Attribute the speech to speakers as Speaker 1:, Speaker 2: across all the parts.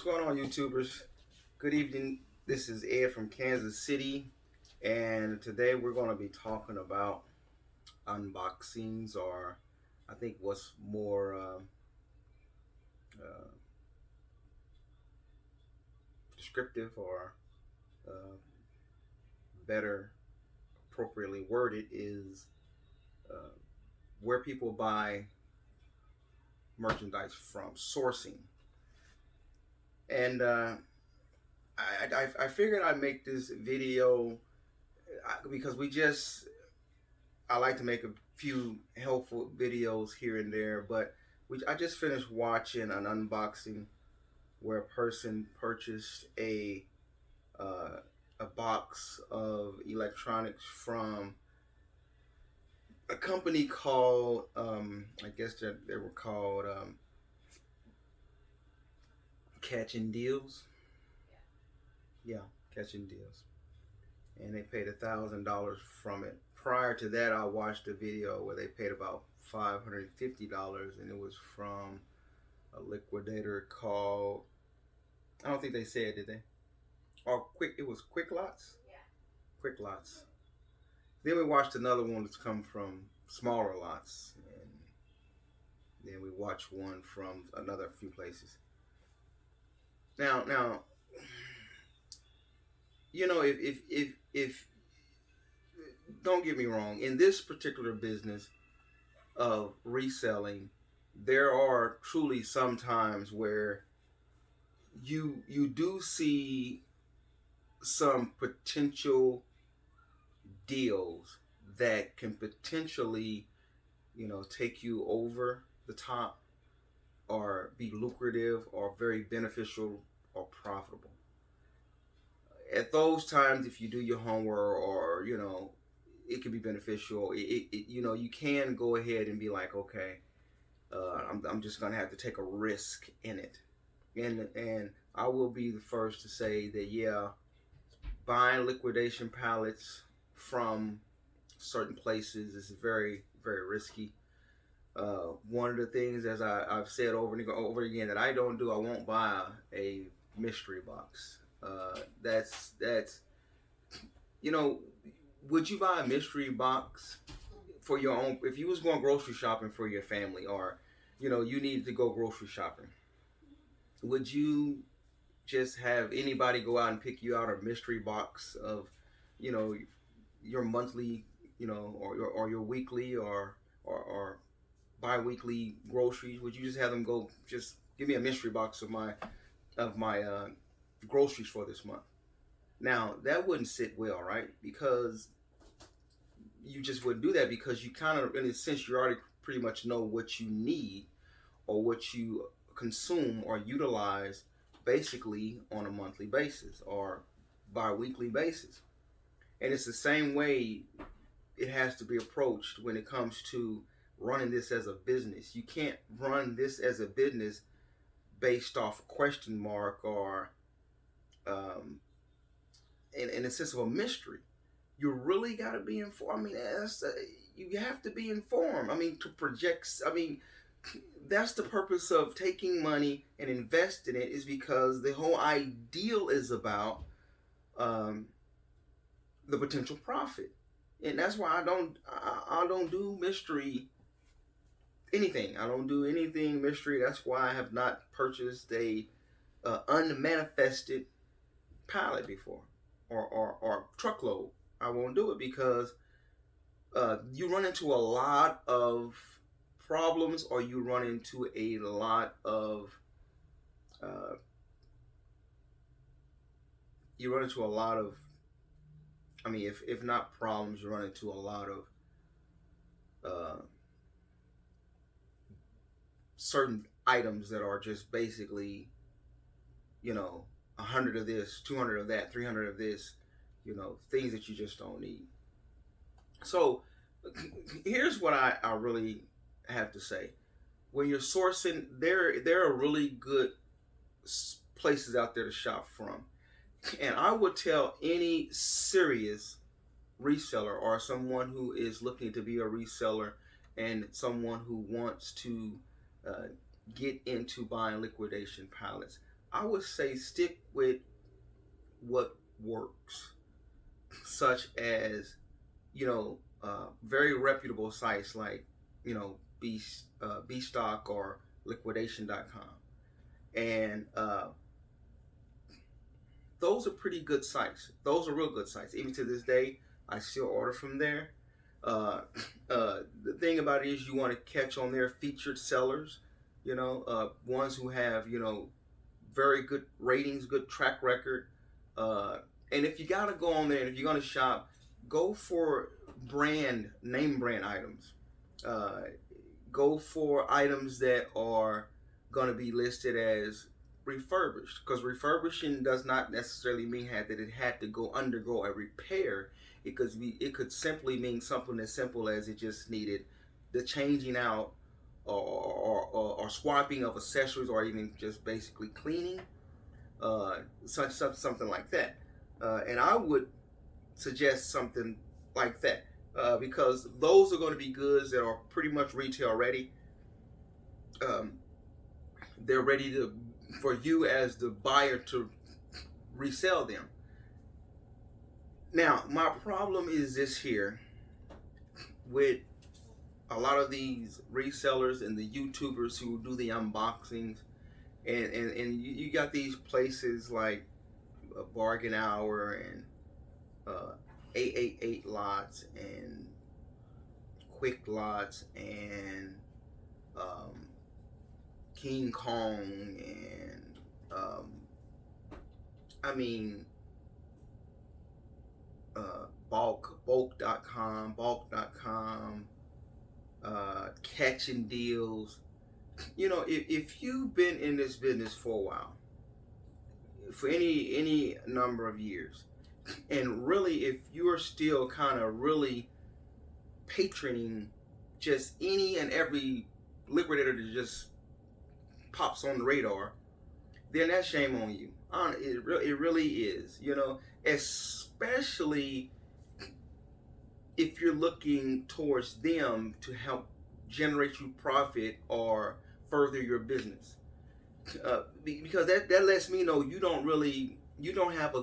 Speaker 1: What's going on, YouTubers? Good evening. This is Ed from Kansas City, and today we're going to be talking about unboxings, or I think what's more uh, descriptive or uh, better, appropriately worded, is uh, where people buy merchandise from, sourcing. And I figured I'd make this video because I like to make a few helpful videos here and there, but I just finished watching an unboxing where a person purchased uh, a box of electronics from a company called I guess they were called Catching Deals. Yeah, Catching Deals, and they paid $1,000 from it. Prior to that, I watched a video where they paid about $550, and it was from a liquidator called, I don't think they said, did they? Or quick, it was Quick Lots. Yeah. Quick Lots. Then we watched another one that's come from Smaller Lots, and then we watched one from another few places. Now, you know, if don't get me wrong, in this particular business of reselling, there are truly some times where you do see some potential deals that can potentially, take you over the top or be lucrative or very beneficial or profitable. At those times, if you do your homework, or it can be beneficial. You can go ahead and be like, okay, I'm just gonna have to take a risk in it, and I will be the first to say that, yeah, buying liquidation pallets from certain places is very, very risky. One of the things, as I've said over and over again, that I don't do, I won't buy a mystery box. That's would you buy a mystery box for your own, if you was going grocery shopping for your family, or you needed to go grocery shopping? Would you just have anybody go out and pick you out a mystery box of, you know, your monthly, or your weekly or bi-weekly groceries? Would you just have them go, just give me a mystery box of my groceries for this month? Now, that wouldn't sit well, right? Because you just wouldn't do that, because you kind of, in a sense, you already pretty much know what you need or what you consume or utilize basically on a monthly basis or bi-weekly basis. And it's the same way it has to be approached when it comes to running this as a business. You can't run this as a business based off a question mark or in a sense of a mystery. You really got to be informed. I mean, you have to be informed. I mean, to project. I mean, that's the purpose of taking money and investing it, is because the whole ideal is about the potential profit, and that's why I don't do mystery anything. I don't do anything mystery. That's why I have not purchased a unmanifested pallet before, or truckload. I won't do it, because you run into a lot of problems, or you run into a lot of I mean, if not problems, you run into a lot of certain items that are just basically, 100 of this, 200 of that, 300 of this, things that you just don't need. So here's what I really have to say. When you're sourcing, there are really good places out there to shop from. And I would tell any serious reseller, or someone who is looking to be a reseller, and someone who wants to get into buying liquidation pallets, I would say stick with what works, such as very reputable sites like B Stock or Liquidation.com, and those are pretty good sites. Those are real good sites. Even to this day, I still order from there. The thing about it is you want to catch on their featured sellers, ones who have very good ratings, good track record. And if you gotta go on there, and if you're gonna shop, go for name brand items. Uh, Go for items that are gonna be listed as refurbished, because refurbishing does not necessarily mean that it had to undergo a repair. It could simply mean something as simple as it just needed the changing out or swapping of accessories, or even just basically cleaning, something like that. And I would suggest something like that, because those are going to be goods that are pretty much retail ready. Um, they're ready for you as the buyer to resell them. Now, my problem is this here with a lot of these resellers and the YouTubers who do the unboxings, and you got these places like Bargain Hour and 888 Lots and Quick Lots and King Kong and I mean bulk.com, catching deals. If you've been in this business for a while, for any number of years, and really if you're still kind of really patroning just any and every liquidator that just pops on the radar, then that's shame on you. It really is, especially if you're looking towards them to help generate you profit or further your business. Because that lets me know you don't have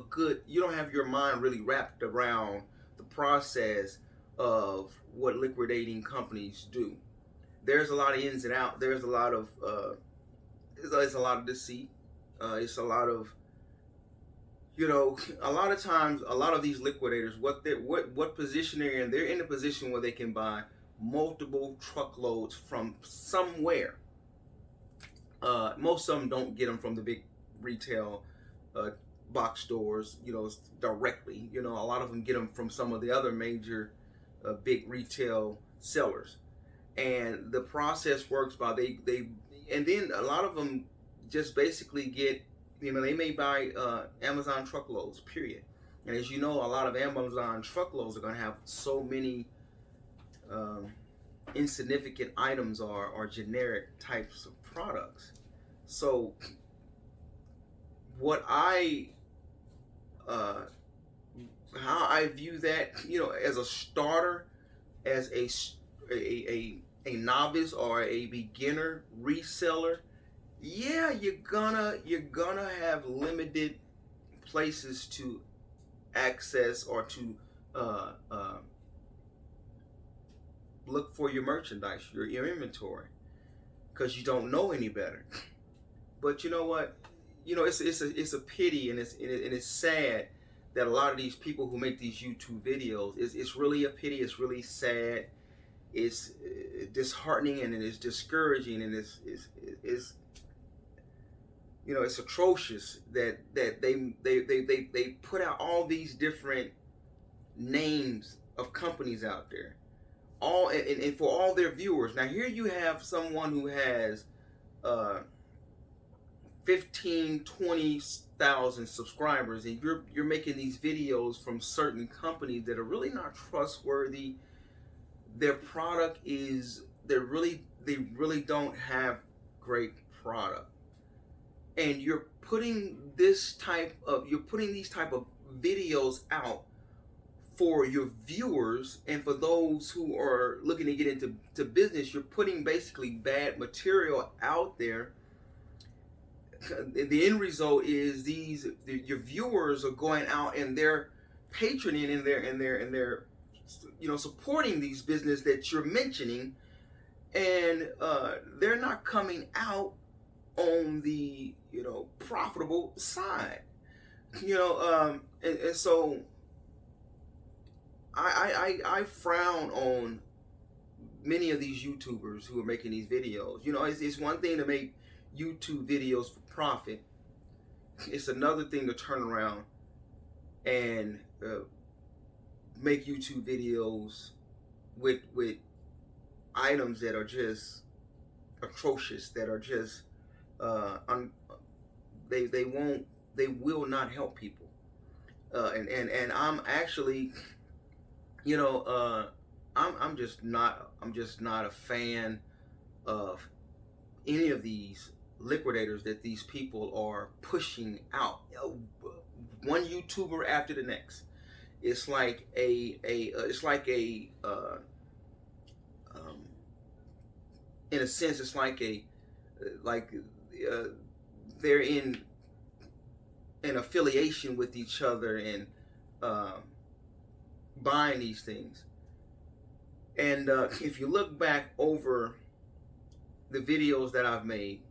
Speaker 1: your mind really wrapped around the process of what liquidating companies do. There's a lot of ins and outs. There's a lot of it's a lot of deceit. It's a lot of a lot of times, a lot of these liquidators, what position they're in. They're in a position where they can buy multiple truckloads from somewhere. Most of them don't get them from the big retail box stores, directly. A lot of them get them from some of the other major big retail sellers, and the process works by and then a lot of them just basically get, they may buy Amazon truckloads, period. And as you know, a lot of Amazon truckloads are going to have so many insignificant items or generic types of products. So how I view that, as a starter, as a novice or a beginner reseller, yeah, you're gonna have limited places to access or to look for your merchandise, your inventory, because you don't know any better. But you know what? It's a pity, and it's sad that a lot of these people who make these YouTube videos, it's really a pity. It's really sad. It's disheartening, and it's discouraging, and it's it's atrocious that they put out all these different names of companies out there, all and for all their viewers. Now here you have someone who has 15-20,000 subscribers, and you're making these videos from certain companies that are really not trustworthy. Their product is they really don't have great product, and you're putting these type of videos out for your viewers and for those who are looking to get into business. You're putting basically bad material out there the end result is your viewers are going out and they're patroning and they're supporting these business that you're mentioning, and they're not coming out on the profitable side. And so I frown on many of these YouTubers who are making these videos. It's one thing to make YouTube videos for profit. It's another thing to turn around and make YouTube videos with items that are just atrocious, that are just they will not help people. And I'm actually, I'm just not a fan of any of these liquidators that these people are pushing out. One YouTuber after the next. It's like in a sense, it's like they're in an affiliation with each other and buying these things. And if you look back over the videos that I've made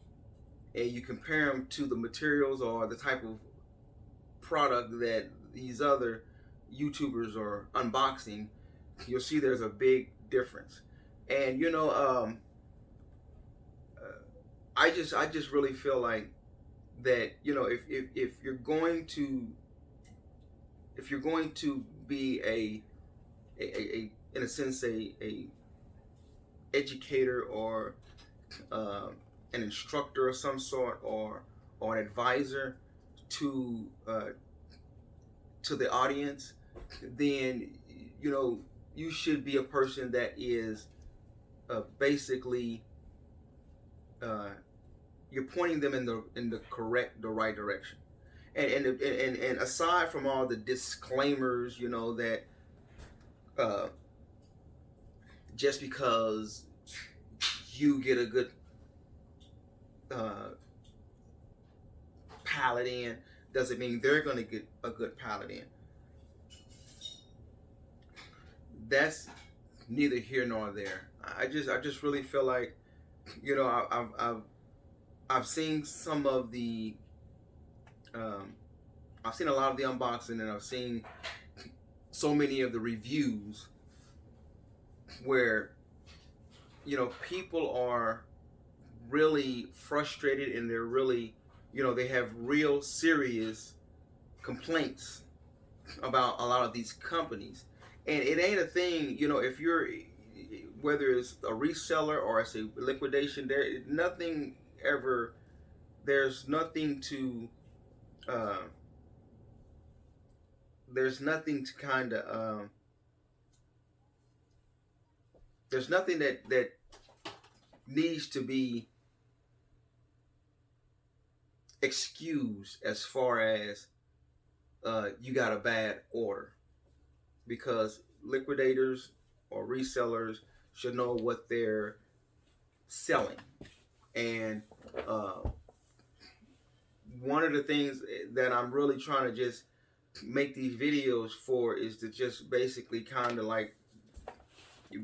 Speaker 1: and you compare them to the materials or the type of product that these other YouTubers are unboxing, you'll see there's a big difference. And I just really feel like that if you're going to be a in a sense a educator or an instructor of some sort or an advisor to the audience, then you should be a person that is basically you're pointing them in the right direction. And aside from all the disclaimers, that just because you get a good pallet in doesn't mean they're going to get a good pallet in. That's neither here nor there. I just really feel like I've seen some of the I've seen a lot of the unboxing, and I've seen so many of the reviews where people are really frustrated and they're really they have real serious complaints about a lot of these companies. And it ain't a thing, if you're, whether it's a reseller or it's a liquidation, there's nothing to there's nothing that needs to be excused as far as you got a bad order, because liquidators or resellers should know what they're selling. And one of the things that I'm really trying to just make these videos for is to just basically kind of like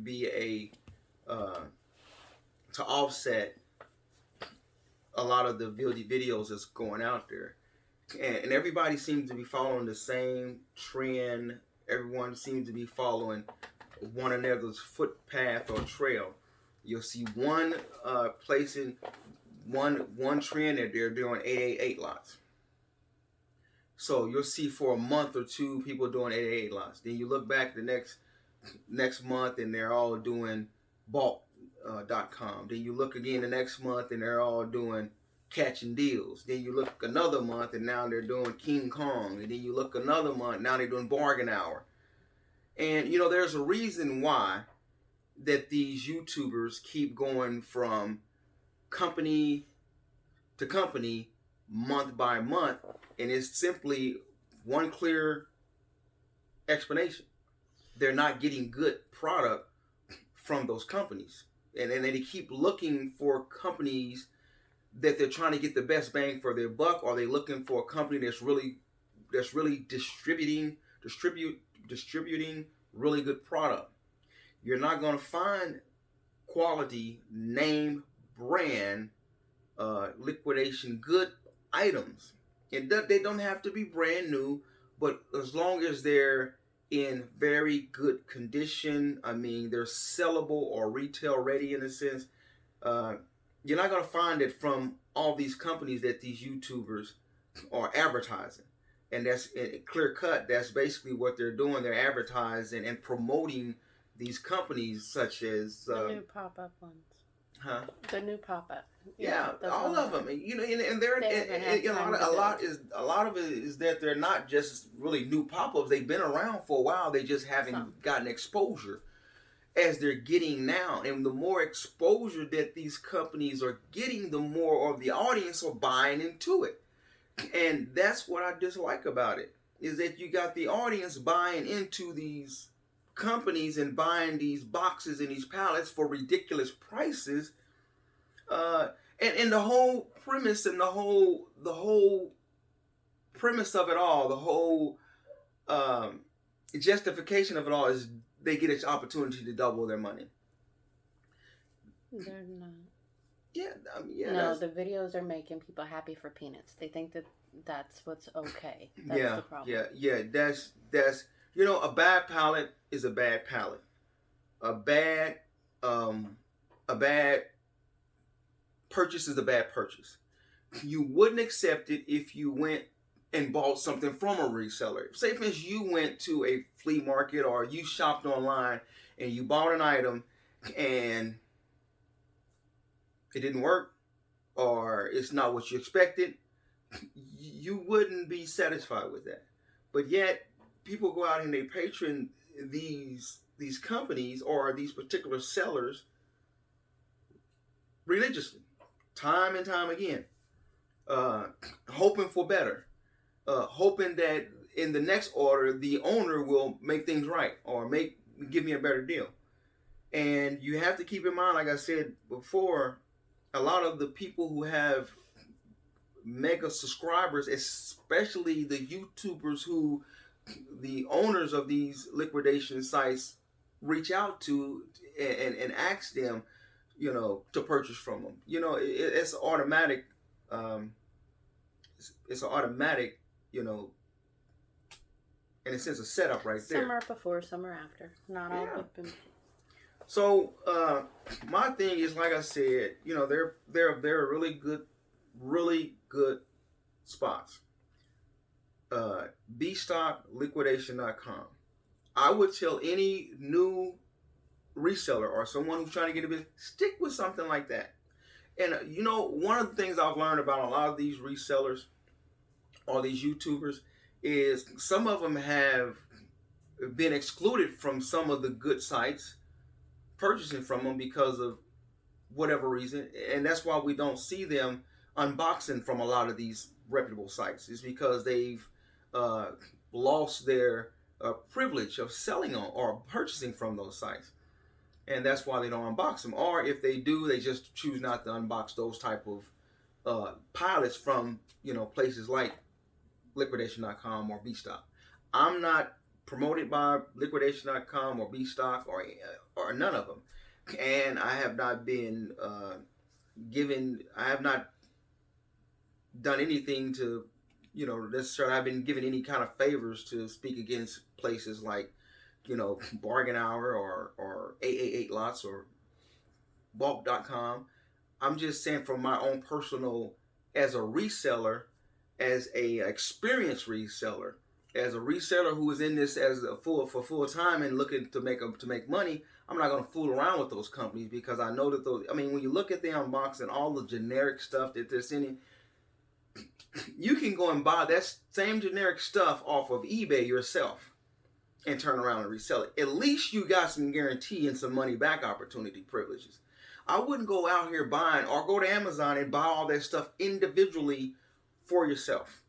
Speaker 1: be to offset a lot of the videos that's going out there. And everybody seems to be following the same trend. Everyone seems to be following one another's footpath or trail. You'll see one placing one trend that they're doing 888 lots. So you'll see for a month or two people doing 888 lots. Then you look back the next month and they're all doing bulk.com. Then you look again the next month and they're all doing catching deals. Then you look another month and now they're doing King Kong. And then you look another month, now they're doing bargain hour. And there's a reason why that these YouTubers keep going from company to company month by month, and it's simply one clear explanation. They're not getting good product from those companies, and they keep looking for companies that they're trying to get the best bang for their buck, or are they looking for a company that's really distributing really good product? You're not going to find quality name brand liquidation good items, and they don't have to be brand new, but as long as they're in very good condition, I mean they're sellable or retail ready in a sense. You're not going to find it from all these companies that these YouTubers are advertising. And that's clear cut. That's basically what they're doing. They're advertising and promoting these companies such as...
Speaker 2: the new pop-up ones.
Speaker 1: Huh?
Speaker 2: The new pop-up.
Speaker 1: Yeah, all of them. You know, and they're a lot of it is that they're not just really new pop-ups. They've been around for a while. They just haven't gotten exposure as they're getting now. And the more exposure that these companies are getting, the more of the audience are buying into it. And that's what I dislike about it, is that you got the audience buying into these companies and buying these boxes and these pallets for ridiculous prices. And the whole premise and the whole premise of it all, the whole justification of it all is they get an opportunity to double their money.
Speaker 2: They're not.
Speaker 1: Yeah, I mean, yeah.
Speaker 2: No, the videos are making people happy for peanuts. They think that that's what's okay. That's the problem.
Speaker 1: Yeah. That's a bad pallet is a bad pallet. A bad purchase is a bad purchase. You wouldn't accept it if you went and bought something from a reseller. Say, for instance, you went to a flea market or you shopped online and you bought an item and it didn't work, or it's not what you expected, you wouldn't be satisfied with that. But yet, people go out and they patron these companies or these particular sellers religiously, time and time again, hoping for better, hoping that in the next order the owner will make things right or give me a better deal. And you have to keep in mind, like I said before, a lot of the people who have mega subscribers, especially the YouTubers who the owners of these liquidation sites reach out to and ask them, to purchase from them. It's automatic. It's an automatic, in a sense, a setup right there.
Speaker 2: Some are before, some are after. Not all open.
Speaker 1: So my thing is, like I said, they're really good spots. bstockliquidation.com. I would tell any new reseller or someone who's trying to get a business, stick with something like that. And one of the things I've learned about a lot of these resellers or these YouTubers is some of them have been excluded from some of the good sites purchasing from them because of whatever reason, and that's why we don't see them unboxing from a lot of these reputable sites. Is because they've lost their privilege of selling on or purchasing from those sites, and that's why they don't unbox them. Or if they do, they just choose not to unbox those type of pilots from places like Liquidation.com or Bstock. I'm not promoted by Liquidation.com or Bstock or none of them, and I have not been I have not done anything to necessarily. I've been given any kind of favors to speak against places like Bargain Hour or 888 Lots or Bulk.com. I'm just saying from my own personal, as a reseller, as a experienced reseller, as a reseller who is in this for full time and looking to make money, I'm not going to fool around with those companies, because I know that those. I mean, when you look at the unboxing, all the generic stuff that they're sending, you can go and buy that same generic stuff off of eBay yourself and turn around and resell it. At least you got some guarantee and some money back opportunity privileges. I wouldn't go out here buying or go to Amazon and buy all that stuff individually for yourself,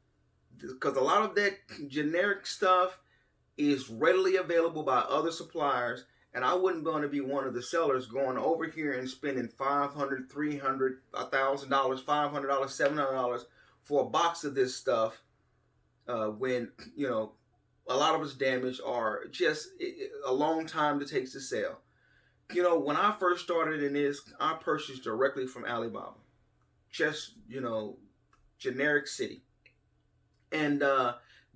Speaker 1: because a lot of that generic stuff is readily available by other suppliers, And I wouldn't want to be one of the sellers going over here and spending $500, $300, $1,000, $500, $700 for a box of this stuff when, you know, a lot of it's damaged or just a long time it takes to sell. You know, when I first started in this, I purchased directly from Alibaba. Just, you know, generic city. And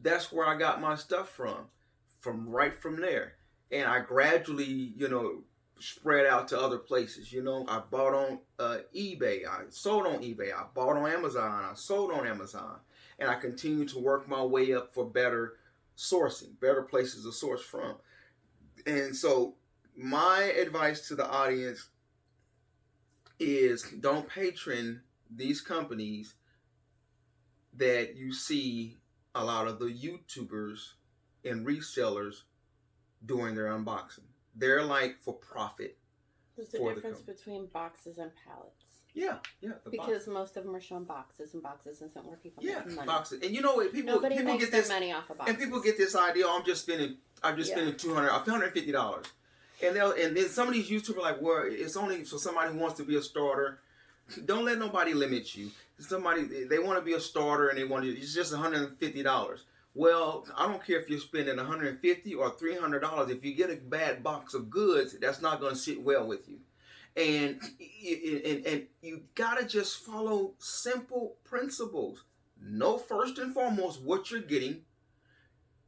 Speaker 1: that's where I got my stuff from right from there. And I gradually, you know, spread out to other places. You know, I bought on eBay. I sold on eBay. I bought on Amazon. I sold on Amazon. And I continue to work my way up for better sourcing, better places to source from. And so my advice to the audience is don't patron these companies that you see a lot of the YouTubers and resellers doing their unboxing. They're like for profit.
Speaker 2: There's a difference between boxes and pallets.
Speaker 1: Yeah.
Speaker 2: Because most of them are showing boxes, and boxes isn't where people make money.
Speaker 1: Boxes. And you know what? People
Speaker 2: makes
Speaker 1: get this
Speaker 2: money off of boxes.
Speaker 1: And people get this idea. Oh, I'm just spending $150. And then some of these YouTubers are like, well, it's only for somebody who wants to be a starter. Don't let nobody limit you. They want to be a starter and it's just $150. Well, I don't care if you're spending $150 or $300. If you get a bad box of goods, that's not going to sit well with you. And you gotta just follow simple principles. Know first and foremost what you're getting.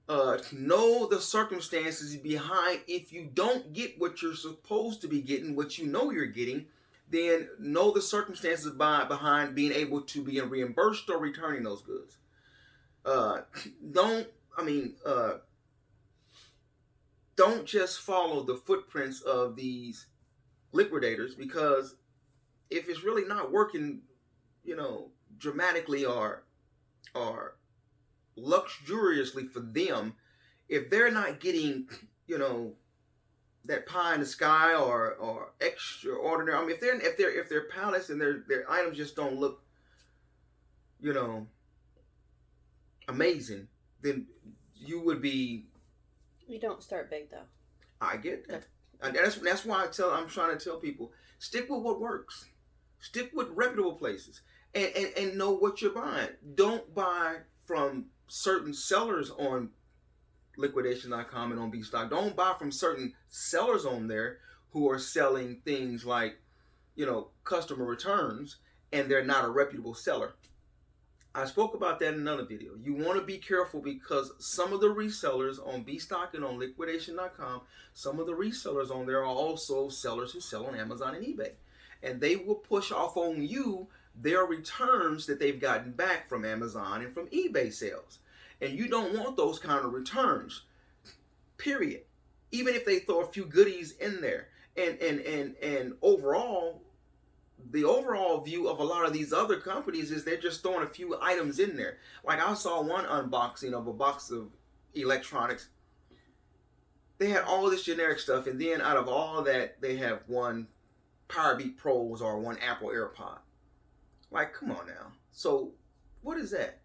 Speaker 1: Know the circumstances behind if you don't get what you're supposed to be getting, what you know you're getting. Then know the circumstances behind being able to be reimbursed or returning those goods. Don't just follow the footprints of these liquidators, because if it's really not working, you know, dramatically or luxuriously for them, if they're not getting, you know, that pie in the sky or extraordinary. I mean, if their pallets and their items just don't look, you know, amazing, then you
Speaker 2: don't start big though.
Speaker 1: I get that. And that's why I'm trying to tell people, stick with what works. Stick with reputable places and know what you're buying. Don't buy from certain sellers on Liquidation.com and on Bstock. Don't buy from certain sellers on there who are selling things like, you know, customer returns, and they're not a reputable seller. I spoke about that in another video. You want to be careful because some of the resellers on Bstock and on Liquidation.com, some of the resellers on there are also sellers who sell on Amazon and eBay. And they will push off on you their returns that they've gotten back from Amazon and from eBay sales. And you don't want those kind of returns, period. Even if they throw a few goodies in there. And overall, the overall view of a lot of these other companies is they're just throwing a few items in there. Like I saw one unboxing of a box of electronics. They had all this generic stuff, and then out of all that, they have one Powerbeat Pros or one Apple AirPod. Like, come on now. So, what is that?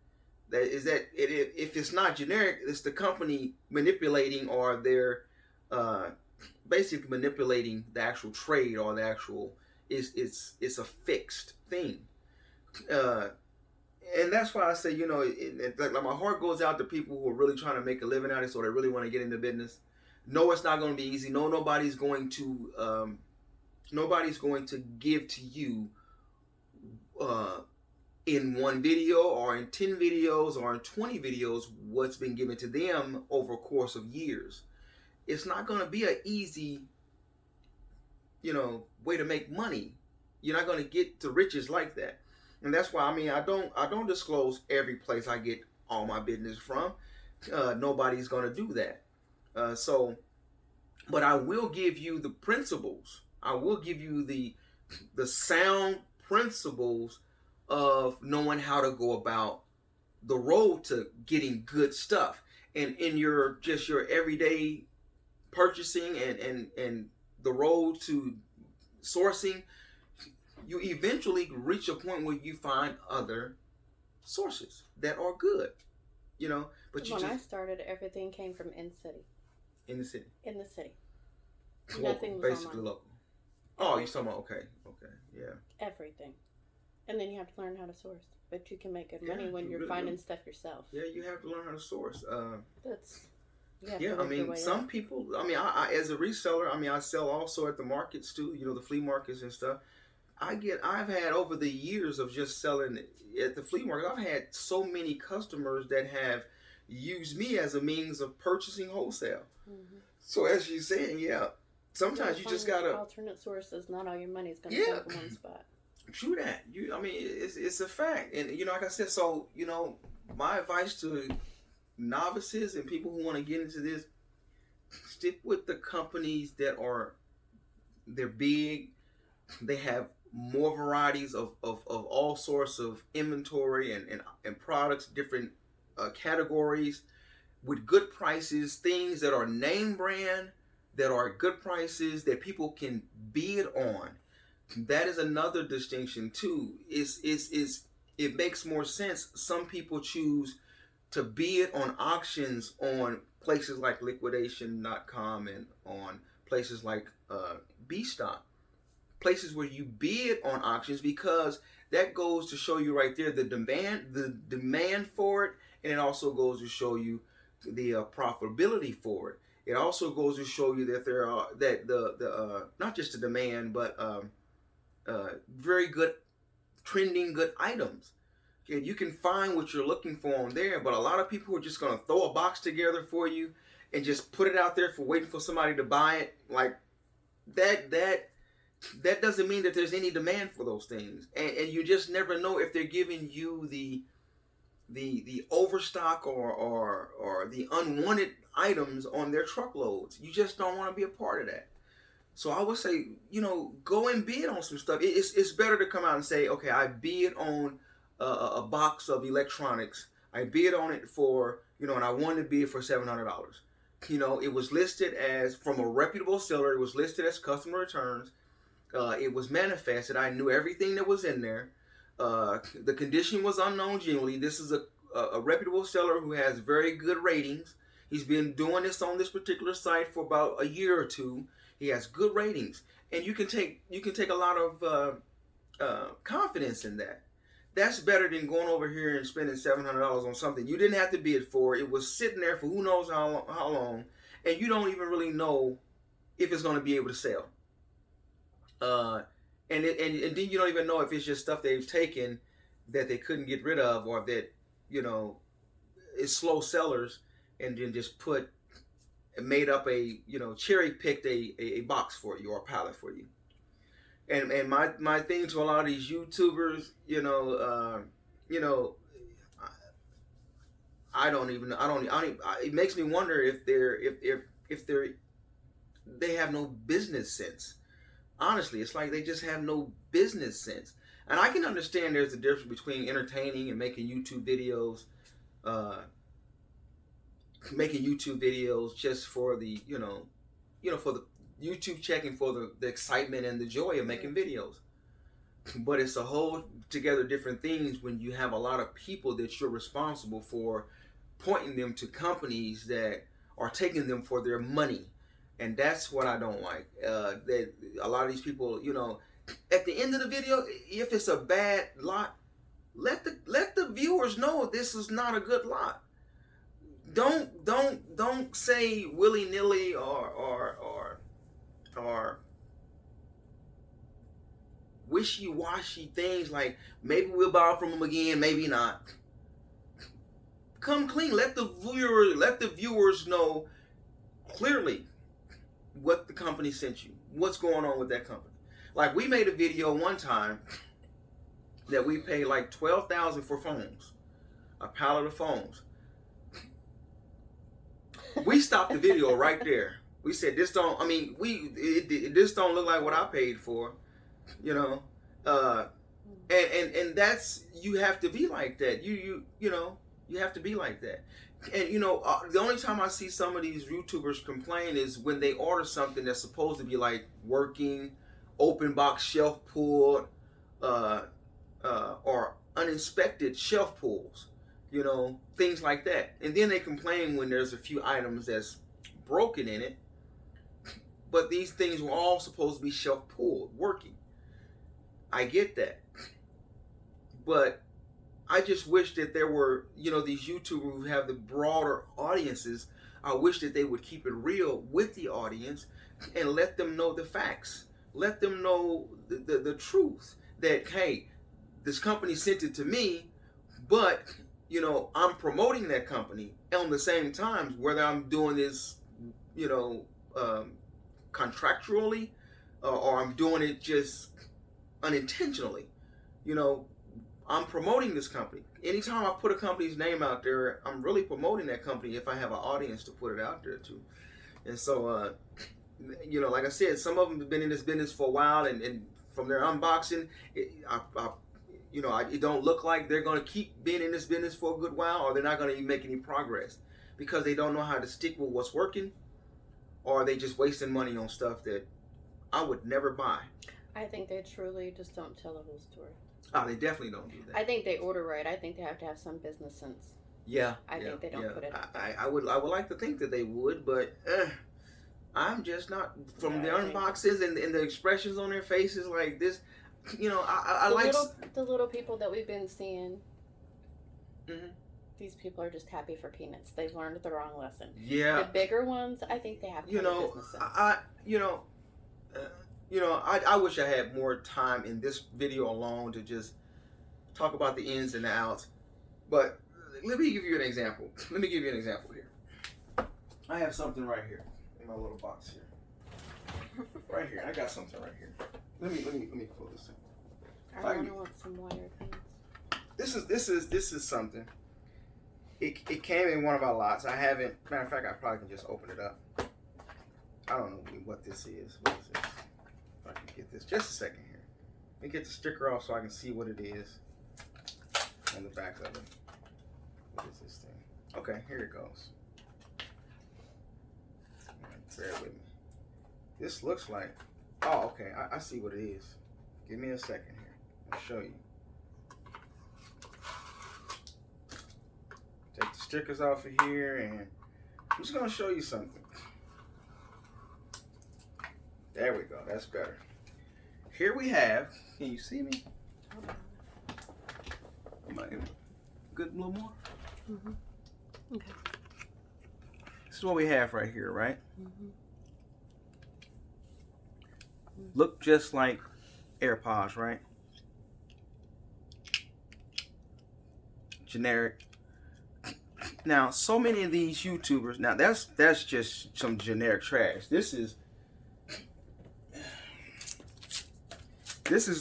Speaker 1: If it's not generic, it's the company manipulating, or they're basically manipulating the actual trade, or the actual it's a fixed thing. And that's why I say, you know, like my heart goes out to people who are really trying to make a living out of it, so they really want to get into business. No, it's not going to be easy. No, nobody's going to give to you in one video or in 10 videos or in 20 videos what's been given to them over a course of years. It's not going to be an easy, you know, way to make money. You're not going to get to riches like that. And that's why, I mean, I don't disclose every place I get all my business from. Nobody's going to do that. But I will give you the principles. I will give you the sound principles of knowing how to go about the road to getting good stuff. And in your everyday purchasing and the road to sourcing, you eventually reach a point where you find other sources that are good, you know. But
Speaker 2: when I started, everything came from in the city.
Speaker 1: In the city.
Speaker 2: In the city. Nothing was
Speaker 1: basically
Speaker 2: online.
Speaker 1: local. Oh, you're talking about okay, yeah.
Speaker 2: Everything. And then you have to learn how to source. But you can make good money when you're
Speaker 1: really,
Speaker 2: finding stuff yourself.
Speaker 1: Yeah, you have to learn how to source.
Speaker 2: That's
Speaker 1: I mean, some people. I mean, I as a reseller, I mean, I sell also at the markets too. You know, the flea markets and stuff. I've had over the years of just selling at the flea market. I've had so many customers that have used me as a means of purchasing wholesale. Mm-hmm. So as you're saying, sometimes you just gotta
Speaker 2: alternate sources. Not all your money is going to come from one spot.
Speaker 1: True that. I mean, it's a fact, and like I said, so my advice to novices and people who want to get into this: stick with the companies they're big. They have more varieties of all sorts of inventory and products, different categories with good prices, things that are name brand, that are good prices, that people can bid on. That is another distinction too. It makes more sense. Some people choose to bid on auctions on places like Liquidation.com and on places like B-Stock. Places where you bid on auctions, because that goes to show you right there the demand for it, and it also goes to show you the profitability for it. It also goes to show you that there are the not just the demand, but very good trending good items. Okay, you can find what you're looking for on there, but a lot of people are just going to throw a box together for you and just put it out there for waiting for somebody to buy it. Like that doesn't mean that there's any demand for those things, and you just never know if they're giving you the overstock or the unwanted items on their truckloads. You just don't want to be a part of that. So I would say, go and bid on some stuff. It's better to come out and say, okay, I bid on a box of electronics. I bid on it for, and I wanted to bid for $700. It was listed as, from a reputable seller, it was listed as customer returns. It was manifested. I knew everything that was in there. The condition was unknown generally. This is a reputable seller who has very good ratings. He's been doing this on this particular site for about a year or two. He has good ratings, and you can take a lot of confidence in that. That's better than going over here and spending $700 on something you didn't have to bid for. It was sitting there for who knows how long, and you don't even really know if it's going to be able to sell. And then you don't even know if it's just stuff they've taken that they couldn't get rid of, or that it's slow sellers, and then just made up a cherry picked a box for you or a pallet for you. And my thing to a lot of these YouTubers, it makes me wonder if they have no business sense. Honestly, it's like they just have no business sense. And I can understand there's a difference between entertaining and making YouTube videos, just for the, for the YouTube checking, for the excitement and the joy of making videos. But it's a whole together different things when you have a lot of people that you're responsible for pointing them to companies that are taking them for their money. And that's what I don't like. That a lot of these people, at the end of the video, if it's a bad lot, let the viewers know this is not a good lot. Don't say willy-nilly or wishy-washy things like maybe we'll buy from them again, maybe not. Come clean. Let the viewers know clearly what the company sent you, what's going on with that company. Like, we made a video one time that we paid like $12,000 for phones, a pallet of phones. We stopped the video right there. We said, this don't look like what I paid for, and that's, you have to be like that. You have to be like that. And the only time I see some of these YouTubers complain is when they order something that's supposed to be like working, open box shelf pulled, or uninspected shelf pulls, things like that. And then they complain when there's a few items that's broken in it. but these things were all supposed to be self-pulled, working. I get that. But I just wish that there were, these YouTubers who have the broader audiences. I wish that they would keep it real with the audience and let them know the facts. Let them know the truth that, hey, this company sent it to me, but, I'm promoting that company on the same time, whether I'm doing this, contractually or I'm doing it just unintentionally. I'm promoting this company. Anytime I put a company's name out there, I'm really promoting that company if I have an audience to put it out there to. And so, like I said, some of them have been in this business for a while, and from their unboxing, it don't look like they're going to keep being in this business for a good while, or they're not going to make any progress because they don't know how to stick with what's working, or they just wasting money on stuff that I would never buy.
Speaker 2: I think they truly just don't tell the whole story.
Speaker 1: Oh, they definitely don't do that.
Speaker 2: I think they order right. I think they have to have some business sense.
Speaker 1: Yeah.
Speaker 2: I think they don't put it out.
Speaker 1: I would like to think that they would, but I'm just not. From the unboxes and the expressions on their faces like this, I like
Speaker 2: the little people that we've been seeing.
Speaker 1: Mm-hmm.
Speaker 2: These people are just happy for peanuts. They've learned the wrong lesson.
Speaker 1: Yeah.
Speaker 2: The bigger ones, I think they have to have business sense.
Speaker 1: I wish I had more time in this video alone to just talk about the ins and the outs. But let me give you an example. Here. I have something right here in my little box here. Right here. I got something right here. Let me pull this in.
Speaker 2: I want some wire things.
Speaker 1: This is something. It came in one of our lots. I haven't. Matter of fact, I probably can just open it up. I don't know what this is. What is this? If I can get this, just a second here. Let me get the sticker off so I can see what it is on the back of it. What is this thing? Okay, here it goes. Bear with me. This looks like. Oh, okay. I see what it is. Give me a second here. I'll show you. Take the stickers off of here, and I'm just gonna show you something. There we go. That's better. Here we have. Can you see me? Am I good? A little more.
Speaker 2: Mm-hmm. Okay.
Speaker 1: This is what we have right here, right?
Speaker 2: Mm-hmm.
Speaker 1: Look just like AirPods, right? Generic. Now, so many of these YouTubers. Now, that's just some generic trash. This is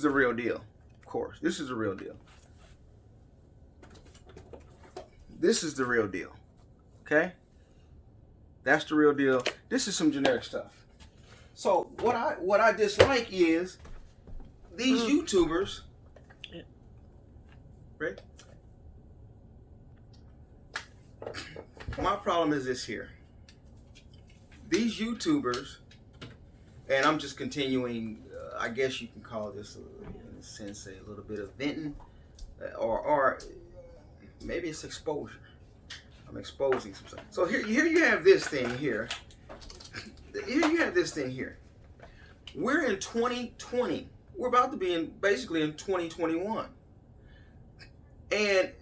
Speaker 1: the real deal. Of course, this is the real deal. This is the real deal. Okay? That's the real deal. This is some generic stuff. So what I dislike is these YouTubers. Right? My problem is this here. These YouTubers, and I'm just continuing. I guess you can call this, in a sense, a little bit of venting, or maybe it's exposure. I'm exposing some stuff. So here you have this thing here. Here you have this thing here. We're in 2020. We're about to be basically in 2021. And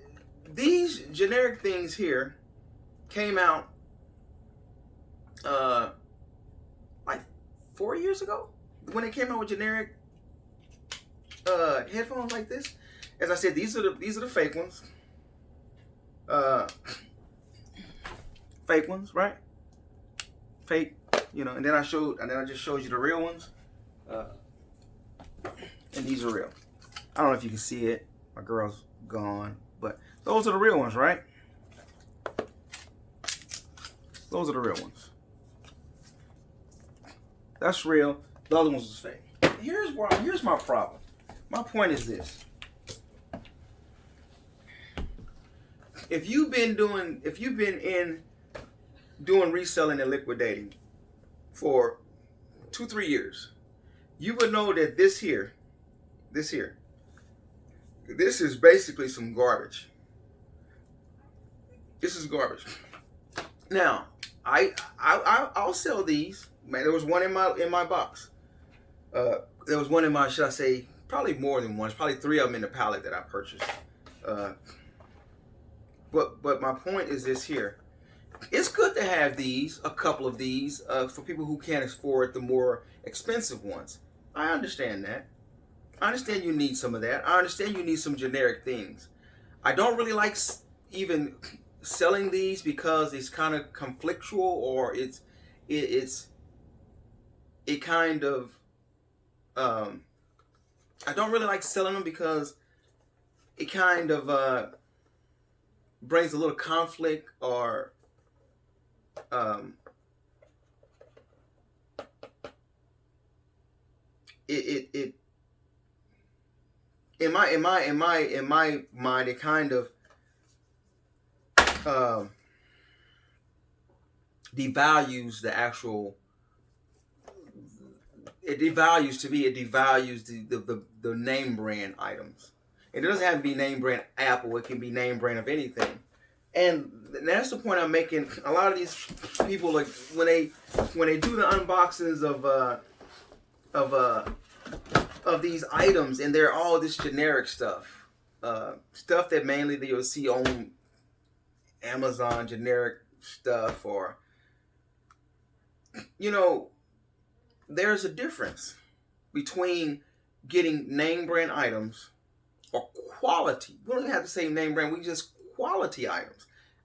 Speaker 1: these generic things here came out like 4 years ago when they came out with generic headphones like this. As I said, these are the fake ones. Fake ones, right? Fake, and then I just showed you the real ones. And these are real. I don't know if you can see it. My girl's gone, but those are the real ones, right? Those are the real ones. That's real. The other ones is fake. Here's my problem. My point is this. If you've been doing reselling and liquidating for 2-3 years, you would know that this here, this is basically some garbage. This is garbage. Now, I'll sell these. Man, there was one in my box. There was one in my, should I say, probably more than one. It's probably 3 of them in the pallet that I purchased. Uh, but my point is this here. It's good to have these, a couple of these, for people who can't afford the more expensive ones. I understand that. I understand you need some of that. I understand you need some generic things. I don't really like even selling these because it's kind of conflictual, or it kind of I don't really like selling them because it kind of brings a little conflict, or it in my mind, it kind of devalues the actual. It devalues the name brand items. It doesn't have to be name brand Apple. It can be name brand of anything. And that's the point I'm making. A lot of these people, like when they do the unboxings of these items, and they're all this generic stuff, stuff that mainly that you'll see on Amazon, generic stuff, or there's a difference between getting name brand items or quality. We don't even have to say name brand. We just quality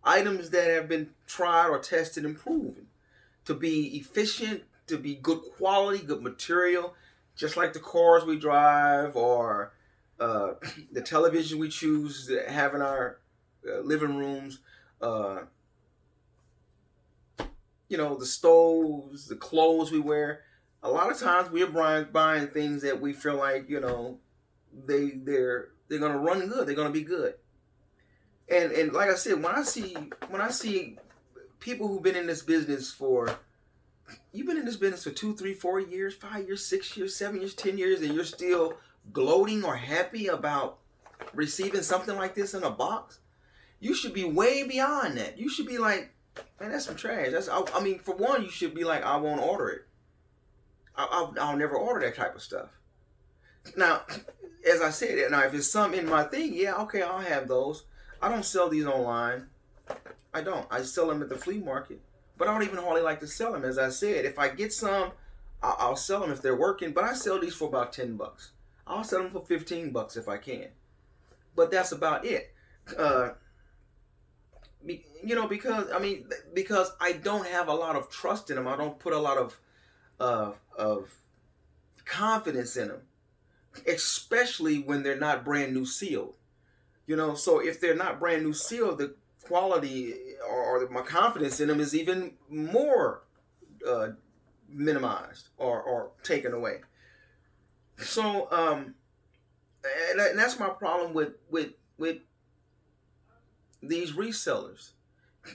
Speaker 1: items that have been tried or tested and proven to be efficient, to be good quality, good material, just like the cars we drive, or the television we choose to have in our living rooms, the stoves, the clothes we wear. A lot of times we're buying things that we feel like, they're going to run good, they're going to be good. And like I said, when I see people who've been in this business you've been in this business for 2, 3, 4 years, 5 years, 6 years, 7 years, 10 years, and you're still gloating or happy about receiving something like this in a box, you should be way beyond that. You should be like, man, that's some trash. For one, you should be like, I won't order it. I'll never order that type of stuff. Now, as I said, if it's some in my thing, yeah, okay, I'll have those. I don't sell these online. I don't. I sell them at the flea market. But I don't even hardly like to sell them. As I said, if I get some, I'll sell them if they're working. But I sell these for about $10. I'll sell them for $15 if I can. But that's about it. Because I don't have a lot of trust in them. I don't put a lot of confidence in them, especially when they're not brand new sealed. So if they're not brand new sealed, the quality or my confidence in them is even more minimized or taken away. So and that's my problem with these resellers.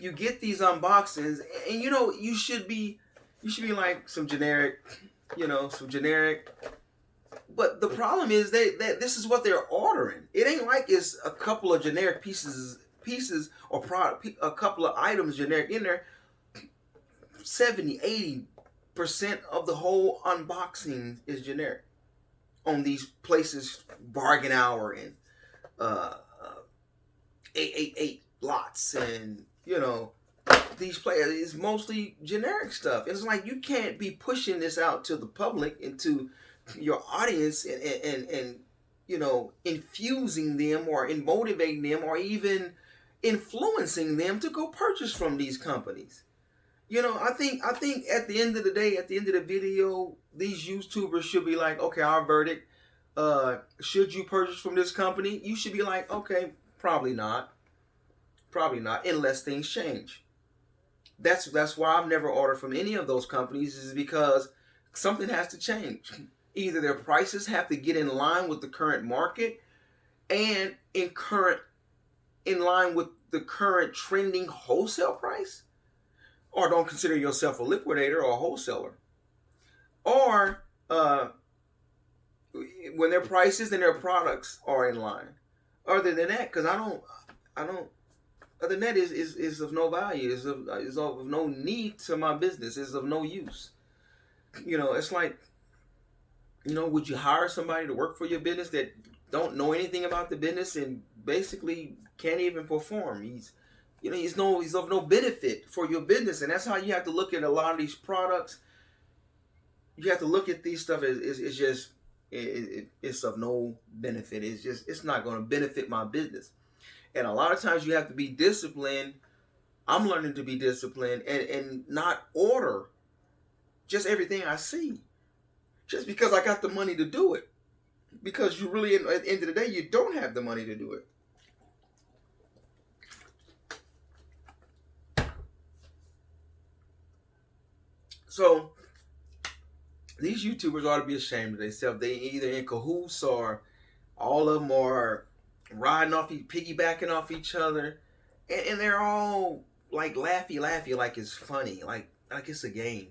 Speaker 1: You get these unboxings, and you should be like some generic. But the problem is that this is what they're ordering. It ain't like it's a couple of generic pieces or product, a couple of items generic in there. 70-80% of the whole unboxing is generic on these places, Bargain Hour and 888 lots, and these players. It's mostly generic stuff. It's like you can't be pushing this out to the public and to your audience and infusing them or motivating them or even influencing them to go purchase from these companies. I think at the end of the day, at the end of the video, these YouTubers should be like, okay, our verdict, should you purchase from this company? You should be like, okay, probably not, unless things change. That's why I've never ordered from any of those companies, is because something has to change. Either their prices have to get in line with the current market and in line with the current trending wholesale price, or don't consider yourself a liquidator or a wholesaler, or when their prices and their products are in line. Other than that, because I don't other than that is of no value. Is of no need to my business. Is of no use. It's like, would you hire somebody to work for your business that don't know anything about the business and basically can't even perform? He's of no benefit for your business, and that's how you have to look at a lot of these products. You have to look at these stuff as it's just it's of no benefit. It's not going to benefit my business. And a lot of times you have to be disciplined. I'm learning to be disciplined and not order just everything I see just because I got the money to do it. Because you really, at the end of the day, you don't have the money to do it. So these YouTubers ought to be ashamed of themselves. They either in cahoots or all of them are riding off, piggybacking off each other, and they're all like laughy, like it's funny, like it's a game,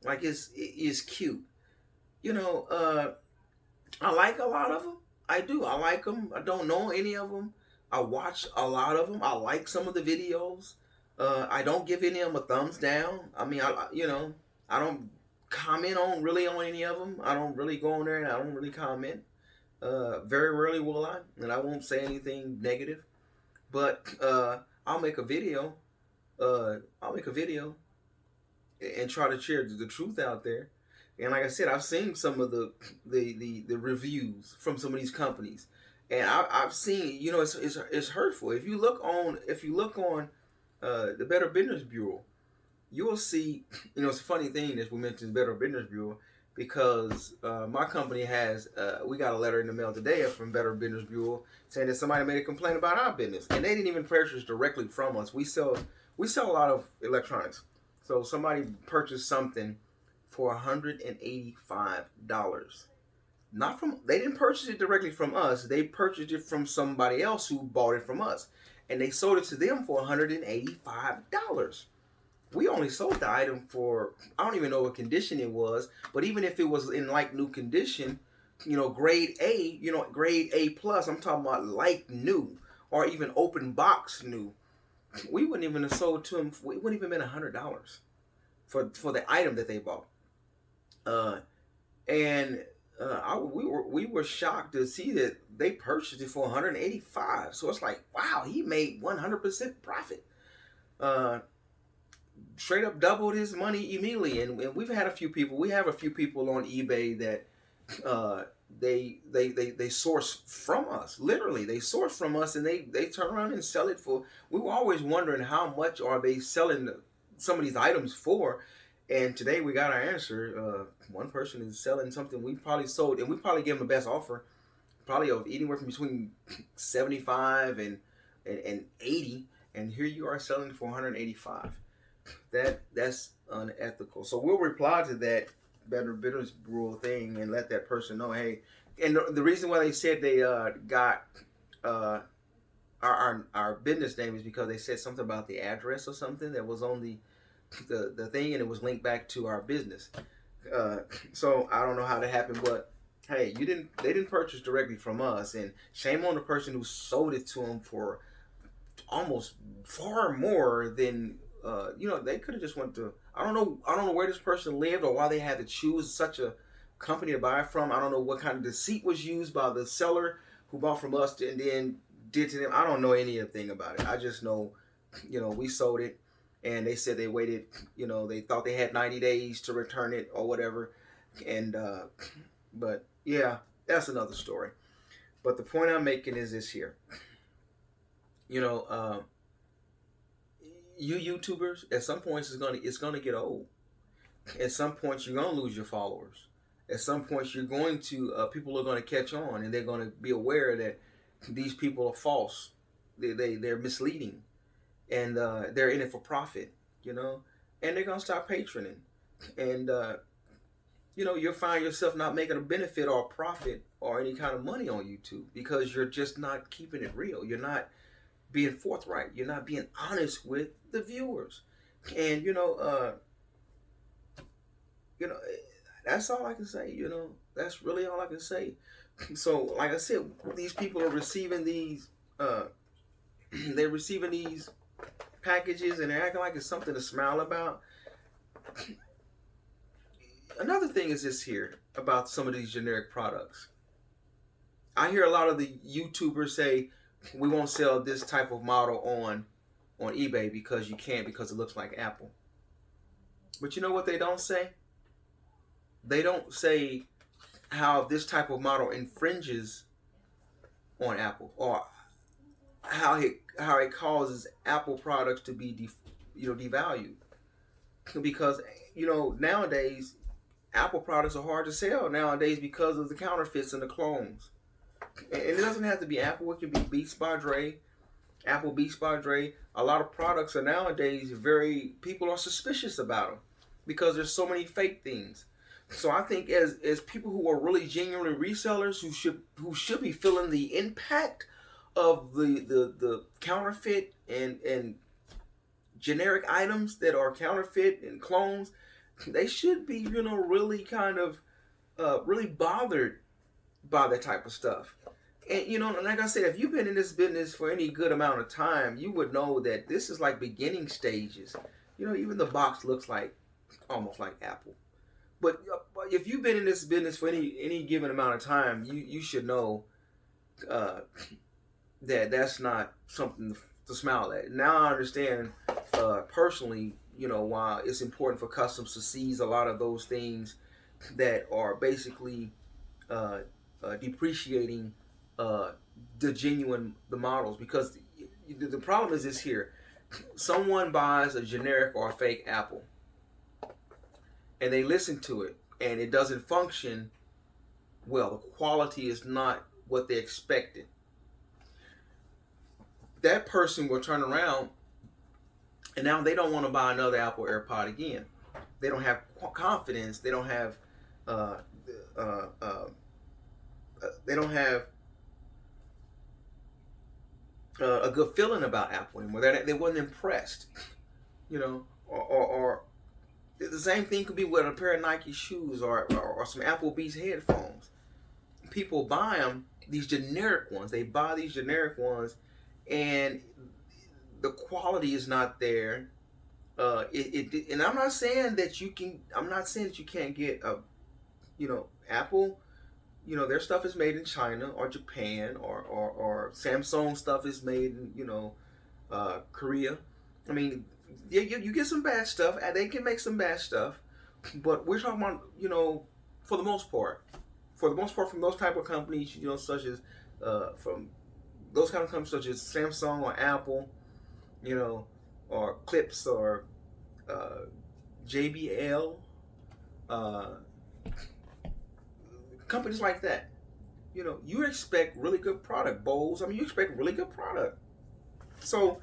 Speaker 1: like it's cute. I like a lot of them. I do. I like them. I don't know any of them. I watch a lot of them. I like some of the videos. I don't give any of them a thumbs down. I mean, I don't comment on any of them. I don't really go on there and I don't really comment. Very rarely will I, and I won't say anything negative. But I'll make a video. And try to share the truth out there. And like I said, I've seen some of the reviews from some of these companies, and I've seen, it's hurtful. If you look on the Better Business Bureau, you will see, it's a funny thing that we mentioned Better Business Bureau because my company has we got a letter in the mail today from Better Business Bureau saying that somebody made a complaint about our business, and they didn't even purchase directly from us. We sell a lot of electronics, so somebody purchased something for $185. They didn't purchase it directly from us. They purchased it from somebody else who bought it from us, and they sold it to them for $185. We only sold the item for, I don't even know what condition it was, but even if it was in like new condition, grade A, grade A plus, I'm talking about like new or even open box new, we wouldn't even have sold to them. It wouldn't even been $100 for the item that they bought. We were shocked to see that they purchased it for $185. So it's like, wow, he made 100% profit. Straight up doubled his money immediately. And we have a few people on eBay that they source from us. Literally, they source from us and they turn around and sell it for. We were always wondering how much are they selling some of these items for. And today we got our answer. One person is selling something we probably sold, and we probably gave them the best offer, probably of anywhere from between 75 and 80. And here you are selling for 185. That's unethical. So we'll reply to that Better Business Bureau thing and let that person know, hey. And the reason why they said they got our business name is because they said something about the address or something that was on the thing, and it was linked back to our business. So I don't know how that happened, but hey, they didn't purchase directly from us, and shame on the person who sold it to them for almost far more than they could have just went to. I don't know where this person lived or why they had to choose such a company to buy from. I don't know what kind of deceit was used by the seller who bought from us and then did to them. I don't know anything about it. I just know, we sold it. And they said they waited, they thought they had 90 days to return it or whatever. And, but yeah, that's another story. But the point I'm making is this here. You YouTubers, at some point it's gonna get old. At some point you're gonna lose your followers. At some point you're going to, people are gonna catch on and they're gonna be aware that these people are false. They're misleading. And they're in it for profit, and they're going to stop patroning. And, you'll find yourself not making a benefit or a profit or any kind of money on YouTube because you're just not keeping it real. You're not being forthright. You're not being honest with the viewers. And, that's all I can say, That's really all I can say. So, like I said, these people are receiving these they're receiving these packages and they're acting like it's something to smile about. Another thing is this here about some of these generic products. I hear a lot of the YouTubers say we won't sell this type of model on eBay because you can't, because it looks like Apple. But you know what they don't say? They don't say how this type of model infringes on Apple, or how it causes Apple products to be devalued. Because nowadays Apple products are hard to sell nowadays because of the counterfeits and the clones. And it doesn't have to be Apple. It can be Beats by Dre, Apple Beats by Dre. A lot of products are nowadays people are suspicious about them because there's so many fake things. So I think as people who are really genuinely resellers who should be feeling the impact of the counterfeit and generic items that are counterfeit and clones, they should be really kind of really bothered by that type of stuff. And like I said, if you've been in this business for any good amount of time, you would know that this is like beginning stages. Even the box looks like almost like Apple. But if you've been in this business for any given amount of time, you should know that that's not something to smile at. Now I understand personally, why it's important for customs to seize a lot of those things that are basically depreciating the models, because the problem is this here. Someone buys a generic or a fake Apple and they listen to it and it doesn't function well. The quality is not what they expected. That person will turn around and now they don't want to buy another Apple AirPod again. They don't have confidence. They don't have a good feeling about Apple anymore. They wasn't impressed, or the same thing could be with a pair of Nike shoes or some Apple Beats headphones. People buy them, these generic ones. They buy these generic ones, and the quality is not there. And I'm not saying that you can. I'm not saying that you can't get Apple. Their stuff is made in China or Japan, or Samsung stuff is made in Korea. I mean, you get some bad stuff. They can make some bad stuff, but we're talking about for the most part from those type of companies, such as from those kind of companies such as Samsung or Apple, or Clips or JBL. Companies like that, you expect really good product. Bowls, you expect really good product. So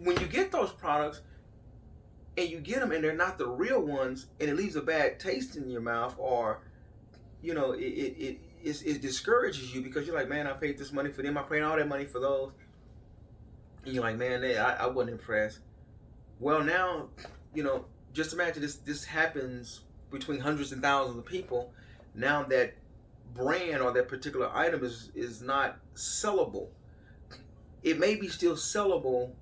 Speaker 1: when you get those products and you get them and they're not the real ones, and it leaves a bad taste in your mouth, or it discourages you because you're like, man, I paid this money for them. I paid all that money for those, and you're like, man, I wasn't impressed. Well, now just imagine this happens between hundreds and thousands of people. Now that brand or that particular item is not sellable. It may be still sellable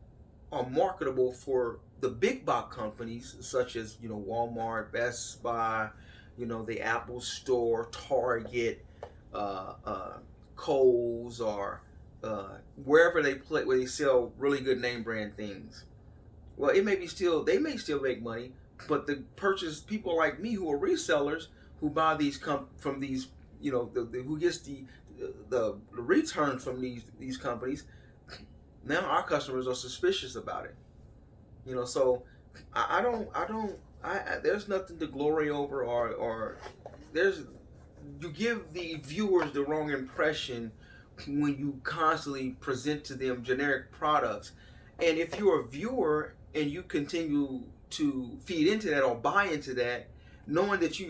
Speaker 1: or marketable for the big box companies such as Walmart, Best Buy, the Apple Store, Target, Kohl's, or wherever where they sell really good name brand things. Well, they may still make money, but the people like me who are resellers, who buy these from these, who gets the return from these companies, now our customers are suspicious about it. So I there's nothing to glory over, or you give the viewers the wrong impression when you constantly present to them generic products. And if you're a viewer and you continue to feed into that or buy into that, knowing that you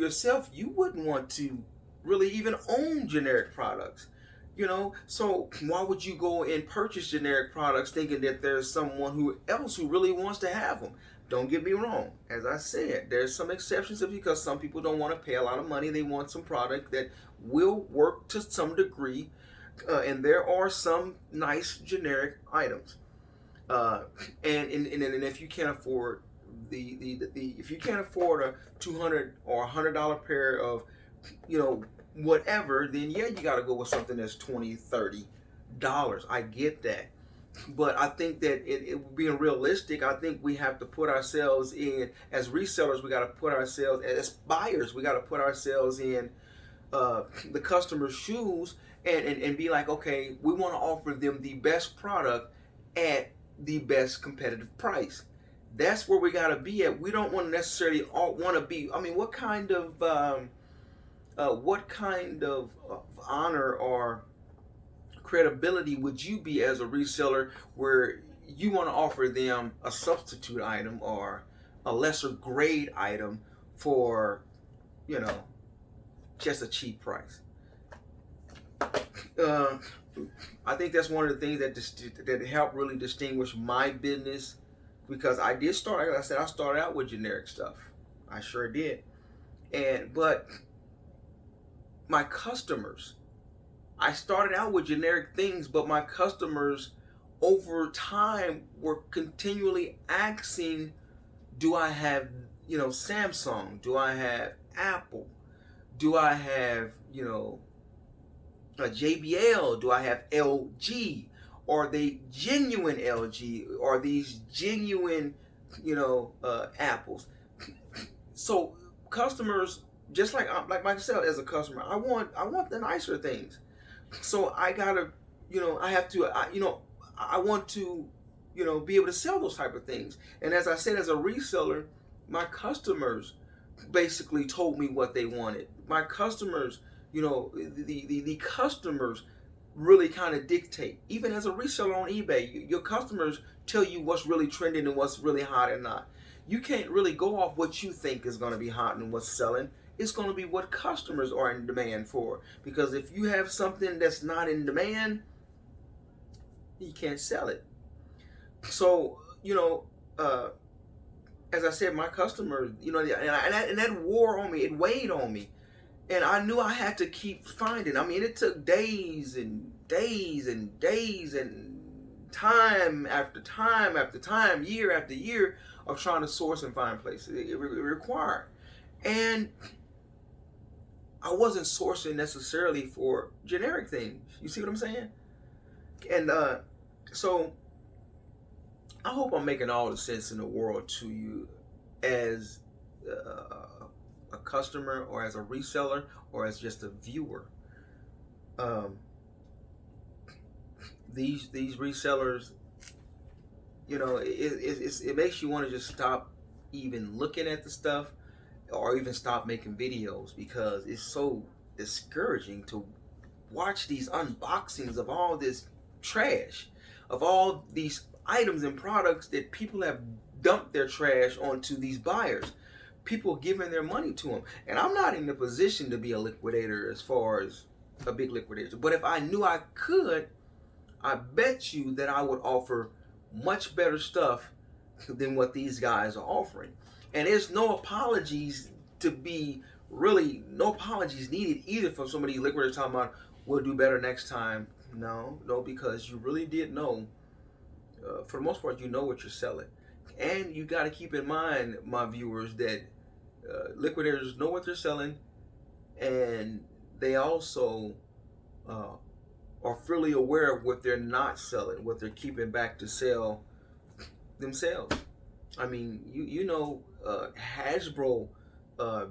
Speaker 1: wouldn't want to really even own generic products, so why would you go and purchase generic products thinking that there's someone else who really wants to have them? Don't get me wrong. As I said, there's some exceptions, because some people don't want to pay a lot of money. They want some product that will work to some degree, and there are some nice generic items. uh, and if you can't afford the if you can't afford a $200 or $100 pair of, you know, whatever, then yeah, you got to go with something that's $20, $30. I get that, but I think that being realistic, I think we have to put ourselves in as resellers. We got to put ourselves as buyers. We got to put ourselves in the customer's shoes and be like, okay, we want to offer them the best product at the best competitive price. That's where we got to be at. We don't want to necessarily want to be. I mean, what kind of honor or credibility would you be as a reseller where you want to offer them a substitute item or a lesser grade item for, you know, just a cheap price? I think that's one of the things that helped really distinguish my business, because I did start. Like I said, I started out with generic stuff. I sure did, but my customers, I started out with generic things, but my customers over time were continually asking, do I have, you know, Samsung? Do I have Apple? Do I have, you know, a JBL? Do I have LG? Are they genuine LG? Are these genuine, you know, Apples? So customers, just like myself as a customer, I want the nicer things. So I gotta, you know, I have to, I want to, you know, be able to sell those type of things. And as I said, as a reseller, my customers basically told me what they wanted. My customers, you know, the customers really kind of dictate. Even as a reseller on eBay, your customers tell you what's really trending and what's really hot and not. You can't really go off what you think is going to be hot and what's selling. It's going to be what customers are in demand for. Because if you have something that's not in demand, you can't sell it. So, you know, as I said, my customers, you know, and that wore on me. It weighed on me. And I knew I had to keep finding. I mean, it took days and days and days and time after time after time, year after year of trying to source and find places. It required. And I wasn't sourcing necessarily for generic things. You see what I'm saying? And so I hope I'm making all the sense in the world to you as a customer or as a reseller or as just a viewer. These resellers, you know, it makes you want to just stop even looking at the stuff or even stop making videos, because it's so discouraging to watch these unboxings of all this trash, of all these items and products that people have dumped their trash onto these buyers. People giving their money to them. And I'm not in the position to be a liquidator as far as a big liquidator. But if I knew I could, I bet you that I would offer much better stuff than what these guys are offering. And there's no apologies to be, really, no apologies needed either from somebody liquidator talking about, we'll do better next time. No, because you really did know. For the most part, you know what you're selling. And you got to keep in mind, my viewers, that liquidators know what they're selling, and they also are fully aware of what they're not selling, what they're keeping back to sell themselves. I mean, you know, Hasbro,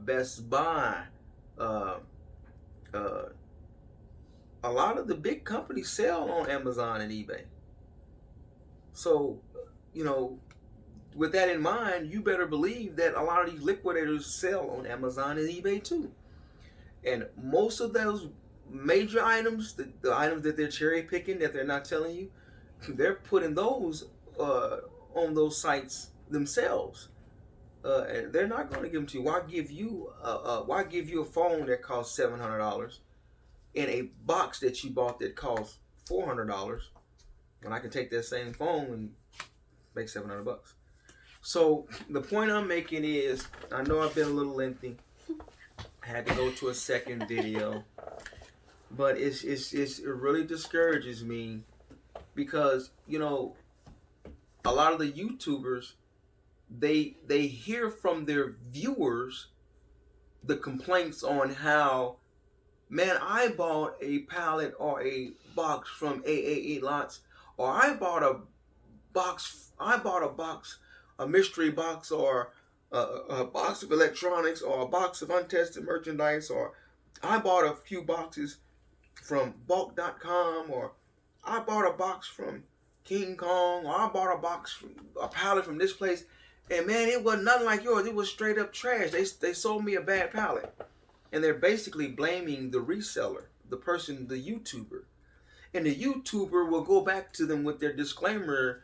Speaker 1: Best Buy, a lot of the big companies sell on Amazon and eBay. So, you know, with that in mind, you better believe that a lot of these liquidators sell on Amazon and eBay too. And most of those major items, the items that they're cherry picking, that they're not telling you, they're putting those on those sites themselves. And they're not going to give them to you. Why give you a phone that costs $700 in a box that you bought that costs $400, when I can take that same phone and make $700? So the point I'm making is, I know I've been a little lengthy. I had to go to a second video, but it really discourages me, because, you know, a lot of the YouTubers, they hear from their viewers the complaints on how, man, I bought a pallet or a box from AAE Lots, or I bought a box, a mystery box, or a box of electronics, or a box of untested merchandise, or I bought a few boxes from bulk.com, or I bought a box from King Kong, or I bought a pallet from this place, and man, it was nothing like yours. It was straight up trash. They sold me a bad pallet. And they're basically blaming the reseller, the person, the YouTuber. And the YouTuber will go back to them with their disclaimer.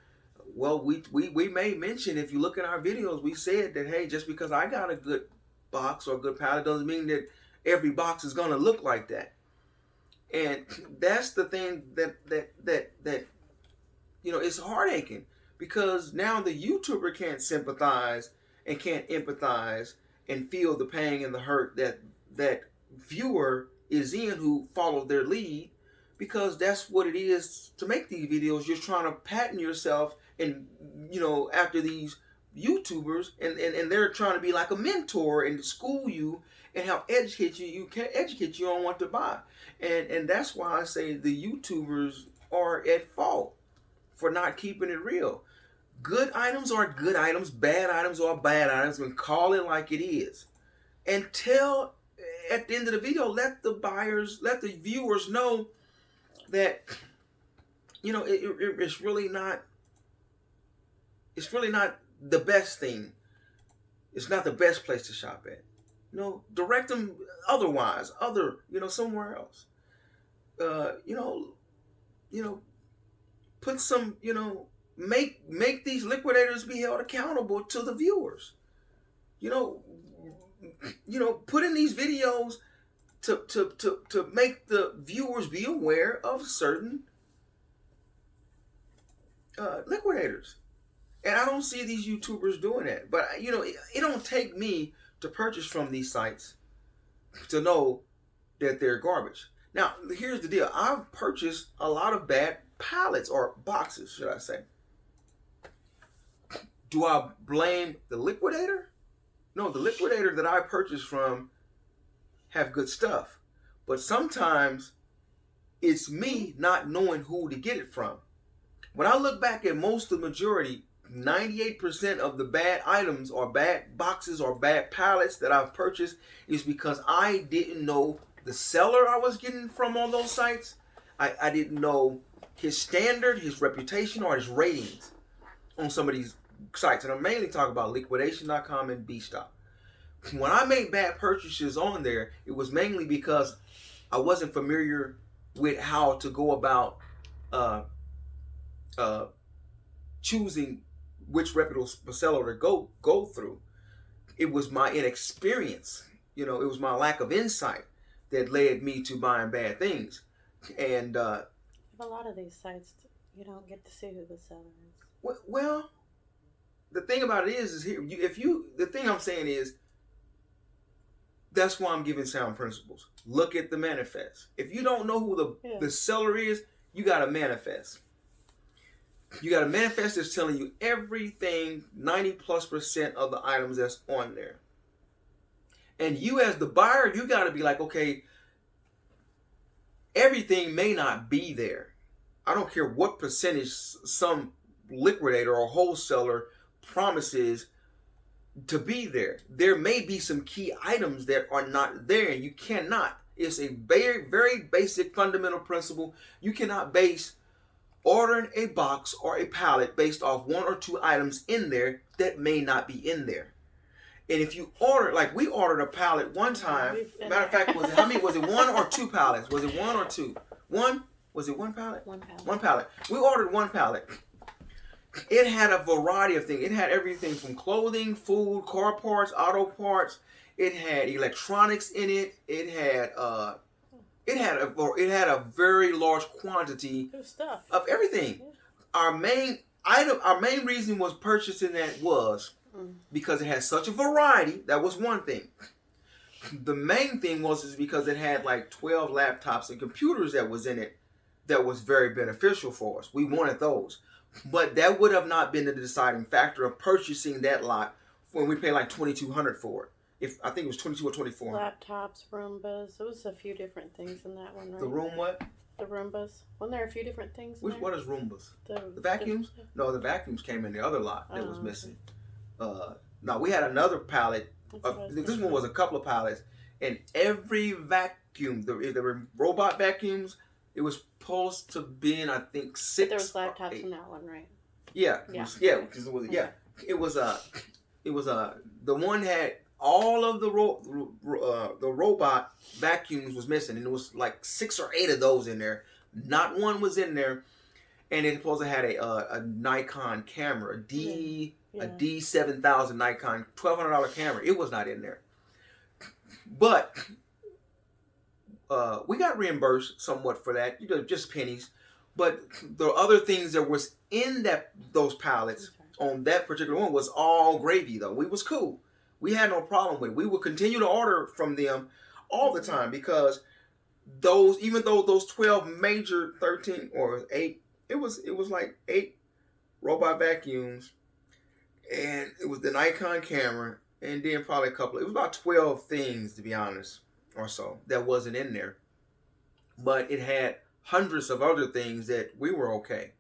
Speaker 1: Well, we may mention, if you look at our videos, we said that, hey, just because I got a good box or a good pallet doesn't mean that every box is going to look like that. And that's the thing that it's heartaching, because now the YouTuber can't sympathize and can't empathize and feel the pain and the hurt that viewer is in, who followed their lead, because that's what it is to make these videos. You're trying to patent yourself, and after these YouTubers, and they're trying to be like a mentor and school you and help educate you. You can't educate you on what to buy, and that's why I say the YouTubers are at fault for not keeping it real. Good items are good items, bad items are bad items, and call it like it is. And tell, at the end of the video, let the viewers know that it's really not the best thing. It's not the best place to shop at. Direct them otherwise, somewhere else. Put some, make these liquidators be held accountable to the viewers. Put in these videos to make the viewers be aware of certain liquidators. And I don't see these YouTubers doing that. But it don't take me to purchase from these sites to know that they're garbage. Now, here's the deal. I've purchased a lot of bad pallets, or boxes, should I say. Do I blame the liquidator? No, the liquidator that I purchased from have good stuff. But sometimes it's me not knowing who to get it from. When I look back at most of the majority, 98% of the bad items or bad boxes or bad pallets that I've purchased is because I didn't know the seller I was getting from on those sites. I didn't know his standard, his reputation, or his ratings on some of these sites. And I'm mainly talking about liquidation.com and bstock. When I made bad purchases on there, it was mainly because I wasn't familiar with how to go about choosing which reputable seller to go through. It was my inexperience. It was my lack of insight that led me to buying bad things. And
Speaker 2: a lot of these sites, you don't get to see who the seller is.
Speaker 1: Well, the thing about it is here. The thing I'm saying is, that's why I'm giving sound principles. Look at the manifest. If you don't know who the seller is, you got to manifest. You got a manifest that's telling you everything, 90+% of the items that's on there. And you as the buyer, you got to be like, okay, everything may not be there. I don't care what percentage some liquidator or wholesaler promises to be there. There may be some key items that are not there, and you cannot. It's a very, very basic fundamental principle. You cannot base ordering a box or a pallet based off one or two items in there that may not be in there. And if you order, like we ordered a pallet one time. Matter of fact, was it one or two pallets? Was it one or two? One? Was it one pallet?
Speaker 2: One pallet.
Speaker 1: One pallet. We ordered one pallet. It had a variety of things. It had everything from clothing, food, car parts, auto parts. It had electronics in it. It had a very large quantity of everything. Yeah. Our main reason was purchasing that was because it had such a variety. That was one thing. The main thing was because it had like 12 laptops and computers that was in it that was very beneficial for us. We wanted those. But that would have not been the deciding factor of purchasing that lot when we paid like $2,200 for it. If I think it was 22 or 24.
Speaker 2: Laptops, Roombas. There was a few different things in that one, right?
Speaker 1: The room what?
Speaker 2: The Roombas. Wasn't there a few different things in there?
Speaker 1: What is Roombas?
Speaker 2: The
Speaker 1: vacuums? No, the vacuums came in the other lot that was missing. No, we had another pallet. This one was a couple of pallets. And every vacuum, the robot vacuums, it was supposed to be in, I think, 6.
Speaker 2: But there was laptops in that one, right?
Speaker 1: Yeah. It was the one had all of the robot vacuums was missing, and it was like 6 or 8 of those in there. Not one was in there, and it supposed to had a Nikon camera, a D7000 Nikon, $1,200 camera. It was not in there, but we got reimbursed somewhat for that, just pennies. But the other things that was in those pallets on that particular one was all gravy, though. We was cool. We had no problem with it. We would continue to order from them all the time because even though those 12 major 13 or 8, it was like 8 robot vacuums, and it was the Nikon camera, and then probably it was about 12 things, to be honest, or so, that wasn't in there. But it had hundreds of other things that we were okay.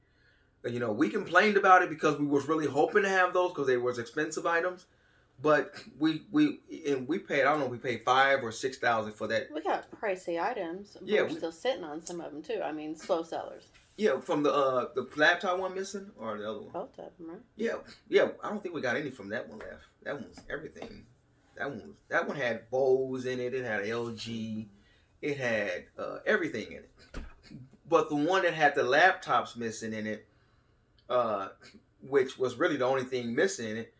Speaker 1: We complained about it because we was really hoping to have those because they was expensive items. But we paid, I don't know, we paid $5,000 or $6,000 for that.
Speaker 2: We got pricey items. But we're still sitting on some of them too. I mean, slow sellers.
Speaker 1: Yeah, from the laptop one missing or the other one.
Speaker 2: Both of them, right?
Speaker 1: Yeah. I don't think we got any from that one left. That one was everything. That one had Bose in it. It had LG. It had everything in it. But the one that had the laptops missing in it, which was really the only thing missing in it,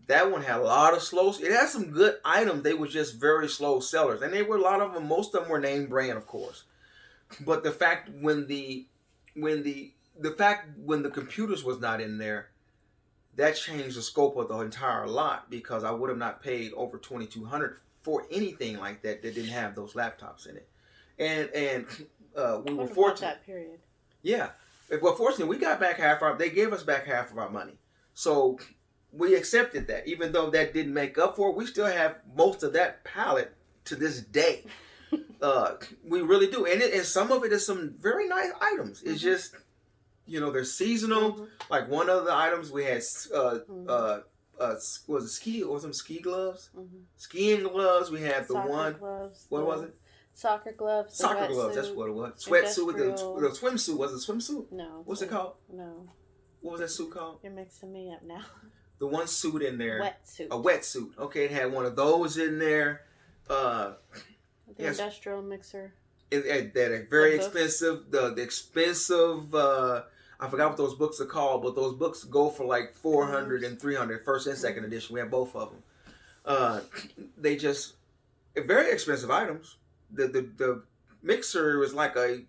Speaker 1: that one had a lot of it had some good items. They were just very slow sellers, and they were a lot of them. Most of them were name brand, of course. But the fact when the computers was not in there, that changed the scope of the entire lot because I would have not paid over $2,200 for anything like that didn't have those laptops in it. And we were fortunate.
Speaker 2: That period.
Speaker 1: Yeah, well, fortunately, we got back they gave us back half of our money, so we accepted that. Even though that didn't make up for it, we still have most of that pallet to this day. We really do, and some of it is some very nice items. It's just, they're seasonal. Mm-hmm. Like one of the items we had, was it ski or some ski gloves? Mm-hmm. Skiing gloves. We had the
Speaker 2: soccer gloves.
Speaker 1: What was it?
Speaker 2: Soccer gloves.
Speaker 1: Soccer gloves. That's what it was. Sweatsuit with the swimsuit. Was it swimsuit?
Speaker 2: No.
Speaker 1: What's it called?
Speaker 2: No.
Speaker 1: What was that suit called?
Speaker 2: You're mixing me up now.
Speaker 1: The one suit in there.
Speaker 2: Wetsuit.
Speaker 1: A wetsuit. Okay, it had one of those in there.
Speaker 2: The industrial mixer.
Speaker 1: That very expensive. The expensive. I forgot what those books are called, but those books go for like $400 and $300. First and second edition. We have both of them. They just very expensive items. The mixer was like a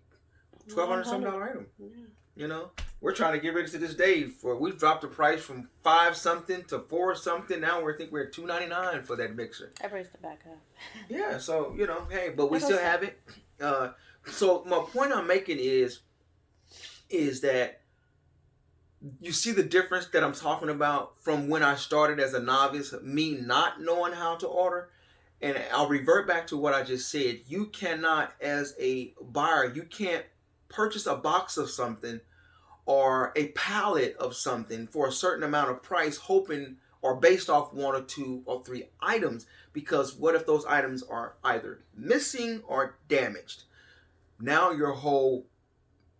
Speaker 1: $1,200 something item. Yeah. We're trying to get rid of it to this day. We've dropped the price from $5 something to $4 something. Now we're at $299 for that mixer.
Speaker 2: I raised it back up.
Speaker 1: Yeah, so hey, but we still have it. So my point I'm making is that you see the difference that I'm talking about from when I started as a novice, me not knowing how to order. And I'll revert back to what I just said. You cannot, as a buyer, you can't purchase a box of something or a pallet of something for a certain amount of price, hoping or based off 1 or 2 or 3 items. Because what if those items are either missing or damaged? Now your whole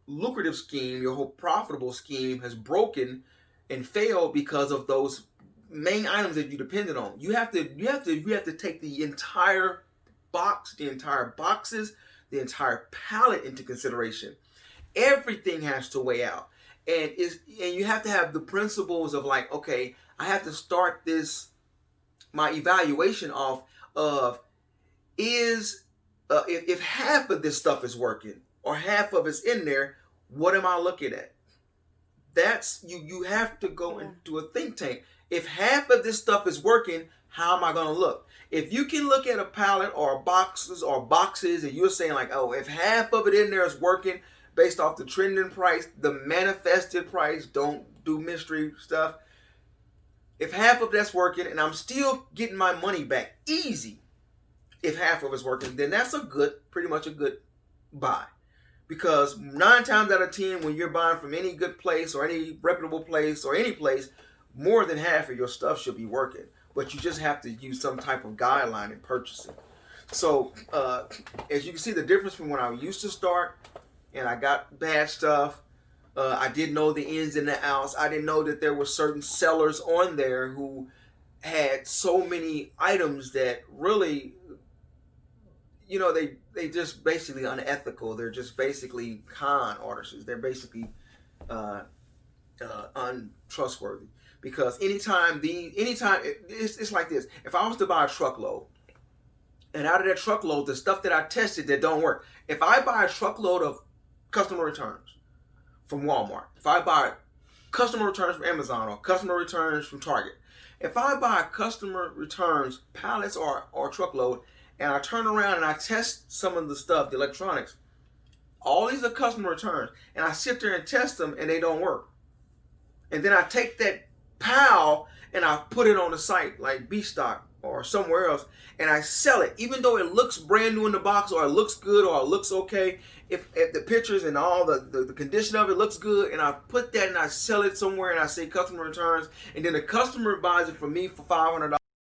Speaker 1: lucrative scheme, your whole profitable scheme has broken and failed because of those main items that you depended on. You have to take the entire box, the entire boxes, the entire pallet into consideration. Everything has to weigh out, and you have to have the principles of like, okay, I have to start my evaluation off of if half of this stuff is working or half of it's in there, what am I looking at? That's you have to go into a think tank. If half of this stuff is working, how am I going to look? If you can look at a pallet or boxes and you're saying like, oh, if half of it in there is working based off the trending price, the manifested price, don't do mystery stuff. If half of that's working and I'm still getting my money back easy, if half of it's working, then that's pretty much a good buy. Because 9 times out of 10, when you're buying from any good place or any reputable place or any place, more than half of your stuff should be working. But you just have to use some type of guideline in purchasing. So as you can see, the difference from when I used to start and I got bad stuff, I didn't know the ins and the outs. I didn't know that there were certain sellers on there who had so many items that really, they just basically unethical. They're just basically con artists. They're basically untrustworthy. Because anytime it's like this. If I was to buy a truckload, and out of that truckload, the stuff that I tested that don't work. If I buy a truckload of customer returns from Walmart, if I buy customer returns from Amazon or customer returns from Target, if I buy customer returns pallets or truckload, and I turn around and I test some of the stuff, the electronics, all these are customer returns, and I sit there and test them and they don't work. And then I take that pile and I put it on the site like B-Stock or somewhere else, and I sell it, even though it looks brand new in the box or it looks good or it looks okay. If the pictures and all the condition of it looks good, and I put that and I sell it somewhere and I say customer returns, and then the customer buys it from me for $500.